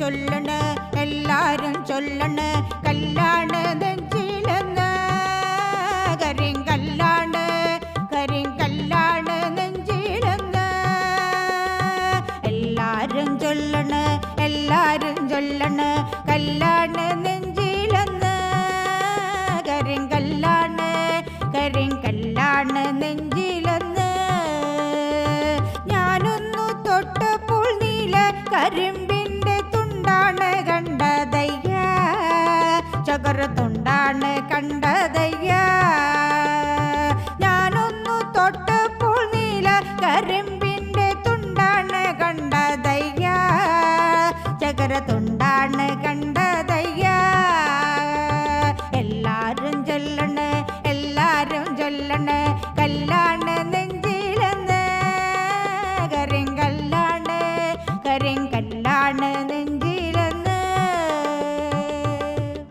ചൊല്ലണ് എല്ലാരും ചൊല്ലണ് കല്ലാണ് നെഞ്ചിലെന്ന് കരിങ്കല്ലാണ് കരിങ്കല്ലാണ് നെഞ്ചിലെന്ന് എല്ലാരും ചൊല്ലണ് എല്ലാരും ചൊല്ലണ് കല്ലാണ് നെഞ്ചിലെന്ന് കരിങ്കല്ലാണ് കരിങ്കല്ലാണ് നെഞ്ചിലെന്ന് ഞാനൊന്നു തൊട്ടപ്പോൾ നീല കരിമ്പിൻ്റെ തുണ്ടാണ് കണ്ടതയ്യ ചകര തുണ്ടാണ് കണ്ടതയ്യ ഞാനൊന്നു തൊട്ടപ്പോൾ നീല കരിമ്പിൻ്റെ തുണ്ടാണ് കണ്ടതയ്യ ചകര തുണ്ടാണ് കണ്ടതയ്യ എല്ലാരും ചൊല്ലണ് എല്ലാരും ചൊല്ലണ് കല്ലാണ് നെഞ്ചിലെന്ന് കരിങ്കല്ലാണ് കരിങ്കല്ലാണ്